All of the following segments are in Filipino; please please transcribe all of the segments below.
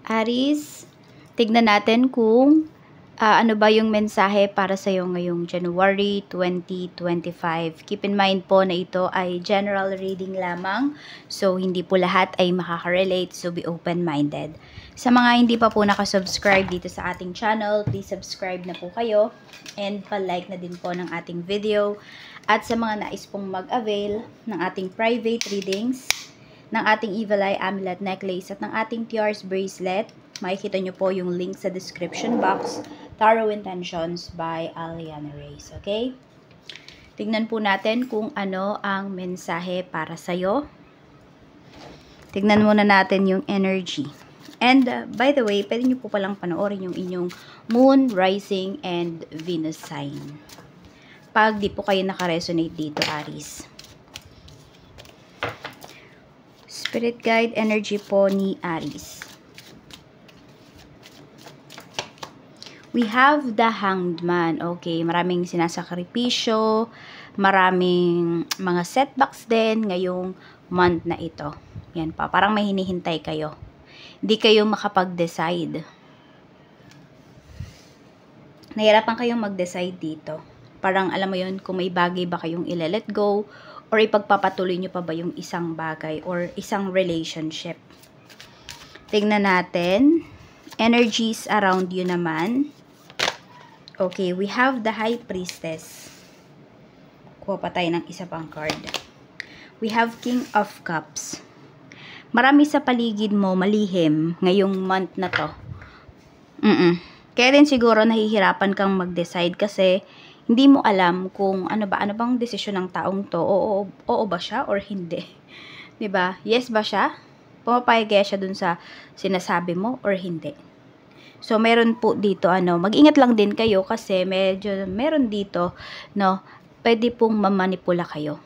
Aries, tignan natin kung ano ba yung mensahe para sa iyo ngayong January 2025. Keep in mind po na ito ay general reading lamang. So, hindi po lahat ay makaka-relate. So, be open-minded. Sa mga hindi pa po nakasubscribe dito sa ating channel, please subscribe na po kayo. And pa-like na din po ng ating video. At sa mga nais pong mag-avail ng ating private readings, ng ating Evil Eye Amulet Necklace at ng ating Tiaras Bracelet, makikita nyo po yung link sa description box. Tarot Intentions by Aliana Reyes. Okay? Tignan po natin kung ano ang mensahe para sa'yo. Tignan muna natin yung energy. And by the way, pwede nyo po palang panoorin yung inyong Moon, Rising, and Venus sign. Pag di po kayo nakaresonate dito, Aries. Spirit guide energy po ni Aries. We have the Hanged Man. Okay, maraming sinasakripisyo, maraming mga setbacks din ngayong month na ito. Yan pa, parang may hinihintay kayo. Hindi kayo makapag-decide. Nahirapan kayong mag-decide dito. Parang alam mo yun, kung may bagay ba kayong ile-let go, or ipagpapatuloy nyo pa ba yung isang bagay, or isang relationship. Tignan natin. Energies around you naman. Okay, we have the High Priestess. Kuha pa tayo ng isa pang card. We have King of Cups. Marami sa paligid mo malihim ngayong month na to. Kaya din siguro nahihirapan kang mag-decide kasi hindi mo alam kung ano bang desisyon ng taong to. Oo ba siya or hindi? 'Di ba? Yes ba siya? Pumapayag kaya siya dun sa sinasabi mo or hindi? So, meron po dito, mag-ingat lang din kayo kasi meron dito, pwede pong mamanipula kayo.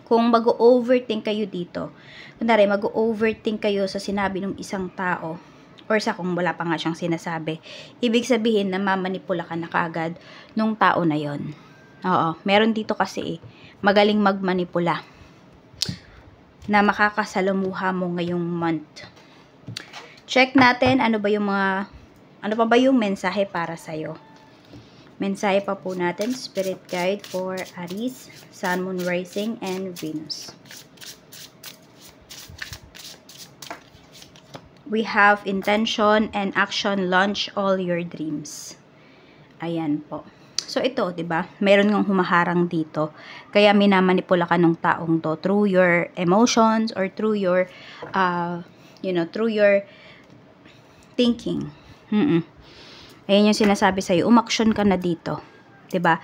Kung mag-overthink kayo dito, kunwari, mag-overthink kayo sa sinabi ng isang tao, or sa kung wala pa nga siyang sinasabi, ibig sabihin na mamanipula ka na kagad nung tao na yon. Oo, meron dito kasi magaling magmanipula na makakasalamuha mo ngayong month. Check natin ano pa ba yung mensahe para sa'yo. Mensahe pa po natin, Spirit Guide for Aries, Sun, Moon, Rising, and Venus. We have intention and action, launch all your dreams. Ayan po. So ito, 'di ba? Meron ngang humaharang dito. Kaya minamanipula ka ng taong to through your emotions or through your through your thinking. Ayun yung sinasabi sa'yo, umaksyon ka na dito. 'Di ba?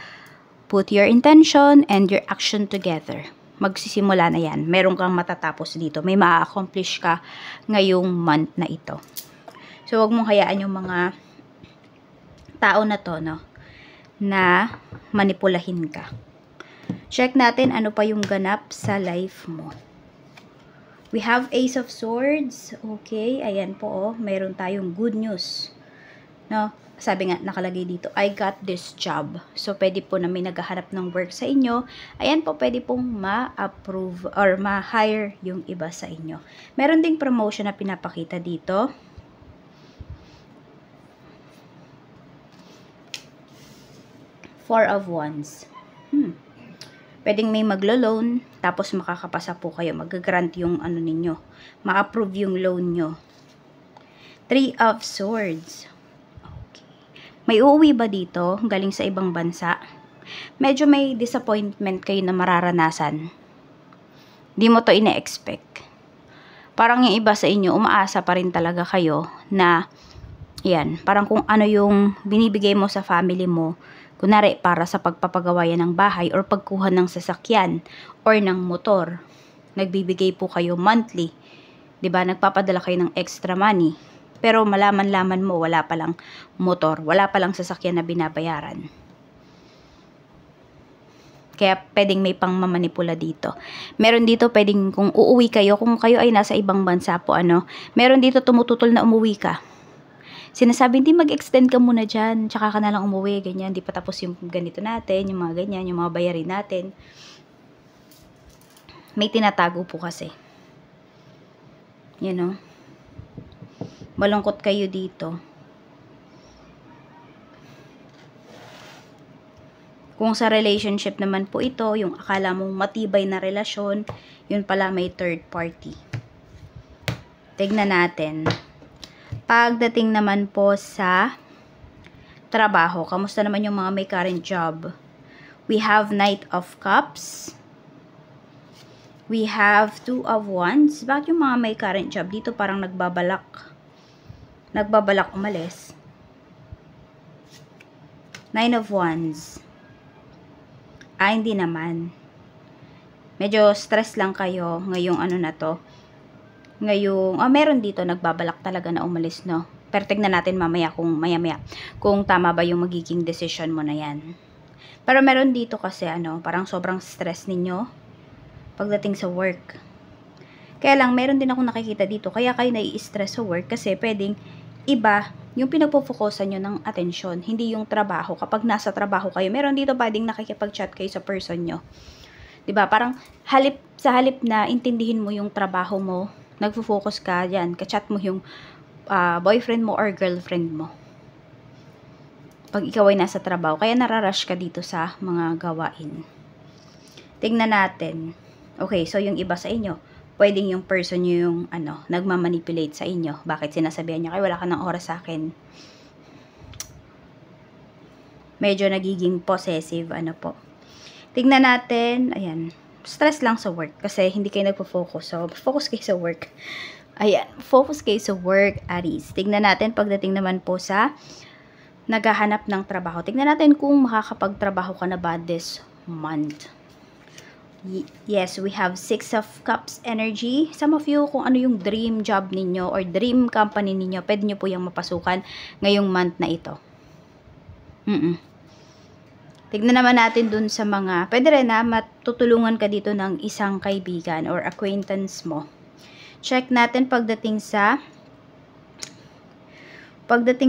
Put your intention and your action together. Magsisimula na yan. Meron kang matatapos dito. May ma-accomplish ka ngayong month na ito. So, wag mong hayaan yung mga tao na to, na manipulahin ka. Check natin ano pa yung ganap sa life mo. We have Ace of Swords. Okay, ayan po, meron tayong good news. Sabi nga, nakalagay dito, I got this job. So, pwede po na may naghahanap ng work sa inyo. Ayan po, pwede pong ma-approve or ma-hire yung iba sa inyo. Meron ding promotion na pinapakita dito. Four of Wands. Pwedeng may maglo-loan, tapos makakapasa po kayo, mag-grant yung ninyo, ma-approve yung loan nyo. Three of Swords. Okay. May uuwi ba dito, galing sa ibang bansa? Medyo may disappointment kayo na mararanasan. Di mo to ine-expect. Parang yung iba sa inyo, umaasa pa rin talaga kayo na, yan, parang kung ano yung binibigay mo sa family mo, kunwari, para sa pagpapagawa ng bahay or pagkuha ng sasakyan or ng motor. Nagbibigay po kayo monthly. 'Di ba? Nagpapadala kayo ng extra money. Pero malaman-laman mo, wala palang motor, wala palang sasakyan na binabayaran. Kaya pwedeng may pangmamanipula dito. Meron dito pwedeng kung uuwi kayo, kung kayo ay nasa ibang bansa po, meron dito tumututol na umuwi ka. Sinasabi, hindi mag-extend ka muna dyan, tsaka ka na lang umuwi, ganyan, di pa tapos yung ganito natin, yung mga ganyan, yung mga bayarin natin. May tinatago po kasi. You know? Malungkot kayo dito. Kung sa relationship naman po ito, yung akala mong matibay na relasyon, yun pala may third party. Tignan natin. Pagdating naman po sa trabaho, kamusta naman yung mga may current job? We have Knight of Cups. We have Two of Wands. Bakit yung mga may current job dito parang nagbabalak umalis? Nine of Wands. Hindi naman. Medyo stress lang kayo ngayong ano na to. Ngayong, meron dito nagbabalak talaga na umalis, no? Pero tignan natin mamaya kung tama ba yung magiging decision mo na yan. Pero meron dito kasi parang sobrang stress ninyo pagdating sa work. Kaya lang, meron din ako nakikita dito. Kaya kayo nai-stress sa work kasi pwedeng iba yung pinagpo-focusan nyo ng atensyon. Hindi yung trabaho. Kapag nasa trabaho kayo, meron dito pwedeng nakikipag-chat kayo sa person nyo. Diba? Parang sa halip na intindihin mo yung trabaho mo, nagfo-focus ka dyan, ka-chat mo yung boyfriend mo or girlfriend mo. Pag ikaw ay nasa trabaho, kaya nararush ka dito sa mga gawain. Tingnan natin. Okay, so yung iba sa inyo, pwedeng yung person nyo yung nagmamanipulate sa inyo. Bakit sinasabihan niya, wala ka ng oras sa akin. Medyo nagiging possessive, po. Tingnan natin, ayan, stress lang sa work kasi hindi kayo nagpo-focus. So, focus kayo sa work. Ayan, focus kayo sa work, Aries. Tingnan natin pagdating naman po sa naghahanap ng trabaho. Tingnan natin kung makakapagtrabaho ka na ba this month. Yes, we have Six of Cups energy. Some of you, kung ano yung dream job ninyo or dream company ninyo, pwede nyo po yung mapasukan ngayong month na ito. Tignan naman natin dun sa mga, pwede rin matutulungan ka dito ng isang kaibigan or acquaintance mo. Check natin pagdating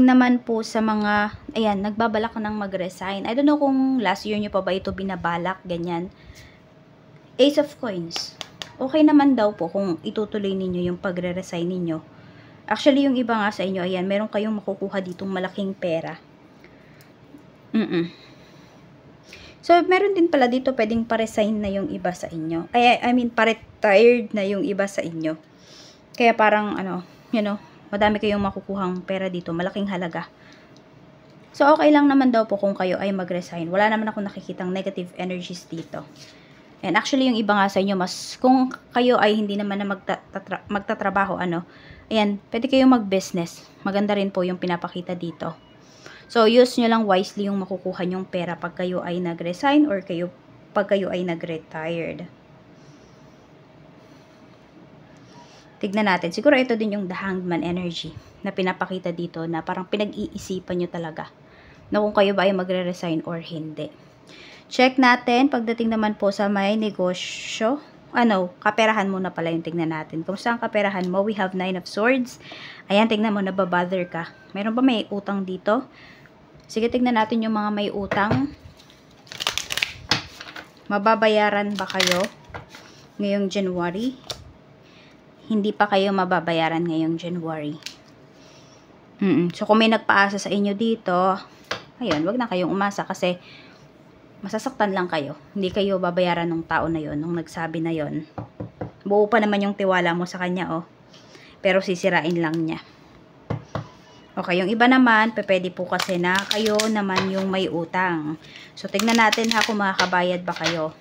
naman po sa mga, ayan, nagbabalak ng mag-resign. I don't know kung last year nyo pa ba ito binabalak, ganyan. Ace of Coins. Okay naman daw po kung itutuloy ninyo yung pagre-resign ninyo. Actually, yung iba nga sa inyo, ayan, meron kayong makukuha ditong malaking pera. So, meron din pala dito pwedeng pa-resign na yung iba sa inyo. I mean, pa-retired na yung iba sa inyo. Kaya parang, madami kayong makukuhang pera dito. Malaking halaga. So, okay lang naman daw po kung kayo ay mag-resign. Wala naman ako nakikitang negative energies dito. And actually, yung iba nga sa inyo, kung kayo ay hindi naman na magtatrabaho, ayan, pwede kayong mag-business. Maganda rin po yung pinapakita dito. So, use nyo lang wisely yung makukuha nyong pera pag kayo ay nag-resign or pag kayo ay nag-retired. Tignan natin. Siguro ito din yung The Hanged Man energy na pinapakita dito na parang pinag-iisipan nyo talaga na kung kayo ba ay magre-resign or hindi. Check natin. Pagdating naman po sa may negosyo. Kaperahan muna pala yung tignan natin. Kung saan kaperahan mo, we have Nine of Swords. Ayan, tignan mo, nababother ka. Meron ba may utang dito? Sige, tignan natin yung mga may utang. Mababayaran ba kayo ngayong January? Hindi pa kayo mababayaran ngayong January. So, kung may nagpaasa sa inyo dito, ayun, wag na kayong umasa kasi masasaktan lang kayo. Hindi kayo babayaran ng tao na yon, nung nagsabi na yon. Buo pa naman yung tiwala mo sa kanya, pero sisirain lang niya. Okay, yung iba naman, pwede po kasi na kayo naman yung may utang. So, tignan natin kung makakabayad ba kayo.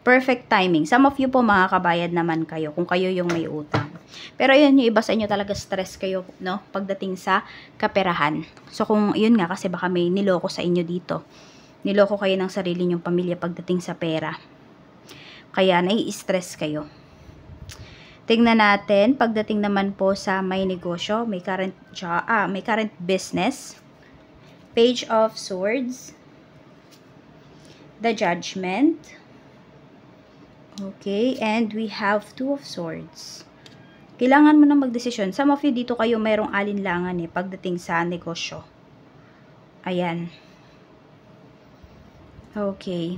Perfect timing. Some of you po makakabayad naman kayo kung kayo yung may utang. Pero yun, yung iba sa inyo talaga stress kayo, pagdating sa kaperahan. So, kung yun nga, kasi baka may niloko sa inyo dito. Niloko kayo ng sarili nyong pamilya pagdating sa pera. Kaya, nai-stress kayo. Tingnan natin, pagdating naman po sa may negosyo, may current business. Page of Swords. The Judgment. Okay, and we have Two of Swords. Kailangan mo na magdesisyon. Some of you dito kayo mayroong alinlangan pagdating sa negosyo. Ayan. Okay.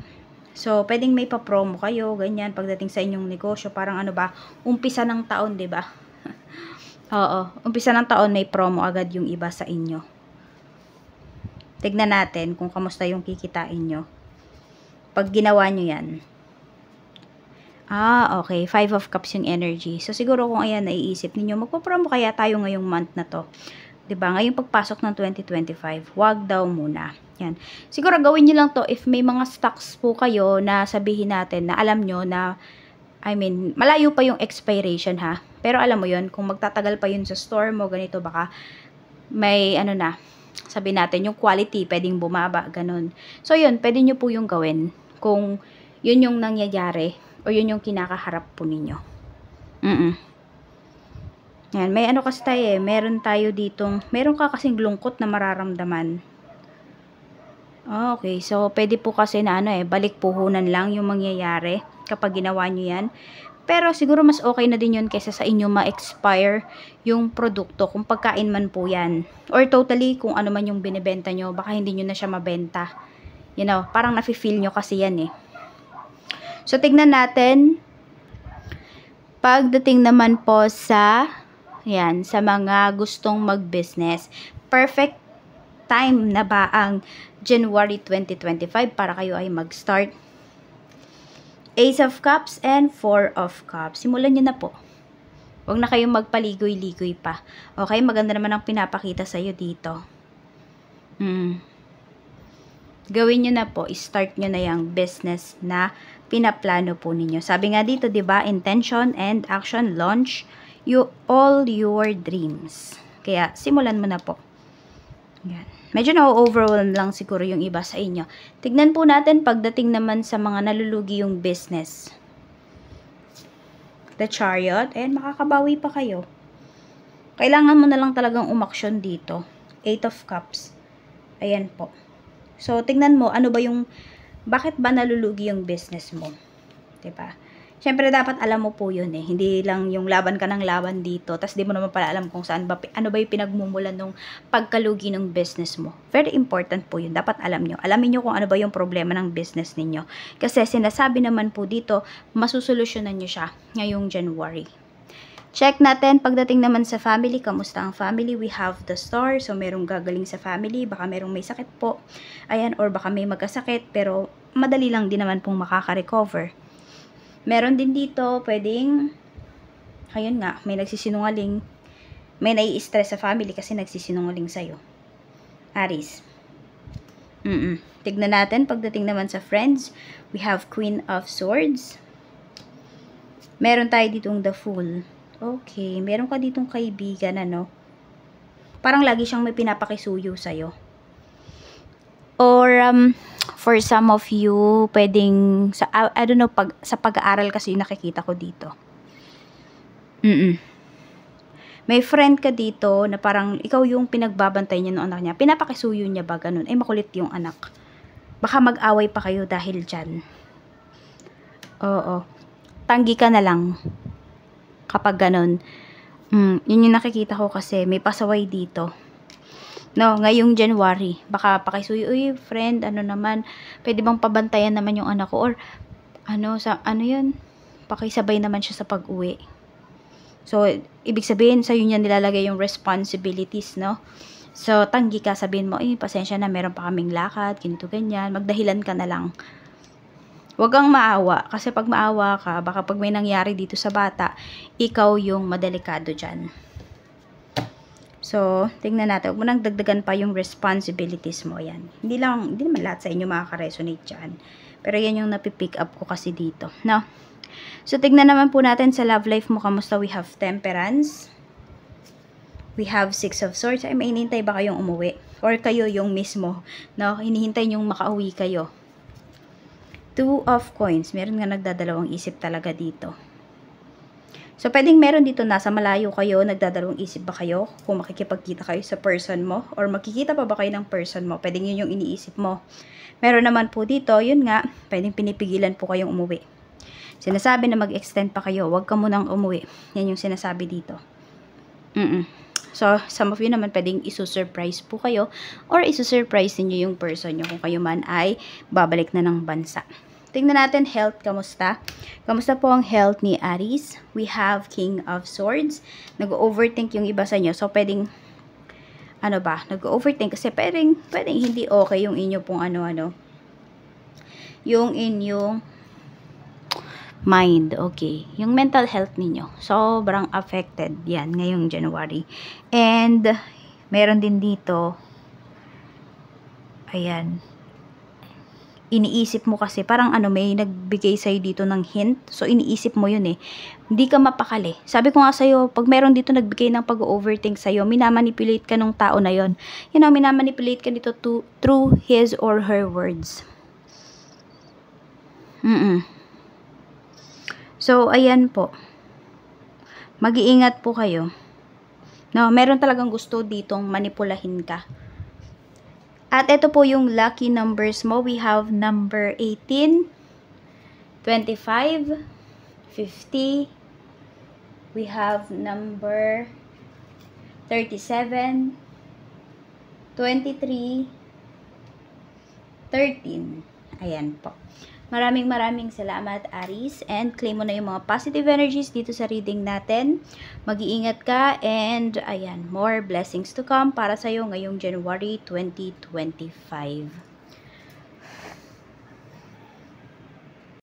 So, pwedeng may pa-promo kayo, ganyan, pagdating sa inyong negosyo. Parang ano ba, umpisa ng taon, 'di ba? Oo, umpisa ng taon may promo agad yung iba sa inyo. Tignan natin kung kamusta yung kikitain nyo pag ginawa nyo yan. Okay. 5 of Cups yung energy. So, siguro kung ayan, naiisip ninyo, magpo-promo kaya tayo ngayong month na to. 'Di ba? Ngayong pagpasok ng 2025, wag daw muna. Yan. Siguro gawin niyo lang to if may mga stocks po kayo na sabihin natin na alam nyo na, malayo pa yung expiration ha. Pero alam mo yon, kung magtatagal pa yun sa store mo, ganito, baka may sabi natin yung quality pwedeng bumaba, ganun. So yun, pwede nyo po yung gawin kung yun yung nangyayari o yun yung kinakaharap po ninyo. Yan, may kasi tayo meron ka kasing lungkot na mararamdaman. Okay, so pwede po kasi na balik puhunan lang yung mangyayari kapag ginawa nyo yan. Pero siguro mas okay na din yun kaysa sa inyo ma-expire yung produkto kung pagkain man po yan. Or totally kung ano man yung binibenta nyo, baka hindi nyo na siya mabenta. Parang nafe-feel nyo kasi yan eh. So tignan natin. Pagdating naman po sa mga gustong mag-business, perfect time na ba ang January 2025 para kayo ay mag-start? Ace of Cups and 4 of Cups. Simulan nyo na po. Huwag na kayong magpaligoy-ligoy pa. Okay, maganda naman ang pinapakita sa'yo dito. Gawin nyo na po. Start nyo na yung business na pinaplano po ninyo. Sabi nga dito, diba? Intention and action, launch all your dreams. Kaya, simulan mo na po. Yan. Medyo na-overwhelm lang siguro yung iba sa inyo. Tignan po natin pagdating naman sa mga nalulugi yung business. The Chariot. And makakabawi pa kayo. Kailangan mo na lang talagang umaksyon dito. 8 of Cups. Ayan po. So, tignan mo, bakit ba nalulugi yung business mo? Diba? Siyempre, dapat alam mo po yun eh. Hindi lang yung laban ka ng laban dito, tas di mo naman pala alam kung ano ba yung pinagmumulan ng pagkalugi ng business mo. Very important po yun. Dapat alam nyo. Alamin nyo kung ano ba yung problema ng business ninyo. Kasi sinasabi naman po dito, masusolusyonan nyo siya ngayong January. Check natin, pagdating naman sa family, kamusta ang family? We have the Star, so merong gagaling sa family, baka merong may sakit po, ayan, or baka may magkasakit, pero madali lang din naman pong makaka-recover. Meron din dito, pwedeng, ayun nga, may nagsisinungaling, may nai-stress sa family kasi nagsisinungaling sa'yo. Aries. Tignan natin, pagdating naman sa friends, we have Queen of Swords. Meron tayo ditong The Fool. Okay, meron ka ditong kaibigan, parang lagi siyang may pinapakisuyo sa'yo. Or, for some of you, pwedeng, I don't know, sa pag-aaral kasi nakikita ko dito. May friend ka dito na parang ikaw yung pinagbabantay niya ng anak niya. Pinapakisuyo niya ba, ganun? Ay, makulit yung anak. Baka mag-away pa kayo dahil dyan. Oo. Tanggi ka na lang. Kapag ganun. Yun yung nakikita ko kasi may pasaway dito. No, ngayong January, baka pakisuyo, uy, friend, naman, pwede bang pabantayan naman yung anak ko, or, yun, pakisabay naman siya sa pag-uwi. So, ibig sabihin, sa'yo niya nilalagay yung responsibilities, no? So, tanggi ka, sabihin mo, pasensya na, meron pa kaming lakad, ganito, ganyan, magdahilan ka na lang. Huwag kang maawa, kasi pag maawa ka, baka pag may nangyari dito sa bata, ikaw yung madelikado dyan. So, tingnan natin. Huwag mo nang dagdagan pa yung responsibilities mo. Yan. Hindi naman lahat sa inyo makaka-resonate dyan. Pero yan yung napipick up ko kasi dito. No? So, tignan naman po natin sa love life mo. Kamusta? We have Temperance. We have 6 of Swords. Ay, may hinihintay ba kayong umuwi? Or kayo yung mismo? No? Hinihintay yung makauwi kayo. 2 of Coins. Meron nga nagdadalawang isip talaga dito. So, pwedeng meron dito nasa malayo kayo, nagdadalawang isip ba kayo kung makikipagkita kayo sa person mo or makikita pa ba kayo ng person mo. Pwedeng yun yung iniisip mo. Meron naman po dito, yun nga, pwedeng pinipigilan po kayong umuwi. Sinasabi na mag-extend pa kayo, huwag ka munang umuwi. Yan yung sinasabi dito. So, some of you naman pwedeng isusurprise po kayo or isusurprise niyo yung person nyo kung kayo man ay babalik na ng bansa. Tingnan natin health, kamusta? Kamusta po ang health ni Aries? We have King of Swords. Nag-overthink yung iba sa inyo. So, pwedeng, nag-overthink kasi pwedeng hindi okay yung inyo pong yung inyong mind, okay. Yung mental health ninyo, sobrang affected yan ngayong January. And, meron din dito, ayan, iniisip mo kasi, parang may nagbigay sa'yo dito ng hint. So, iniisip mo yun eh. Hindi ka mapakali. Sabi ko nga sa'yo, pag meron dito nagbigay ng pag-overthink sa'yo, minamanipulate ka nung tao na yon. Minamanipulate ka dito through his or her words. So, ayan po. Mag-iingat po kayo. No, meron talagang gusto ditong manipulahin ka. At ito po yung lucky numbers mo. We have number 18, 25, 50. We have number 37, 23, 13. Ayan po. Maraming salamat, Aries. And claim mo na yung mga positive energies dito sa reading natin. Mag-iingat ka. And ayan, more blessings to come para sa'yo ngayong January 2025.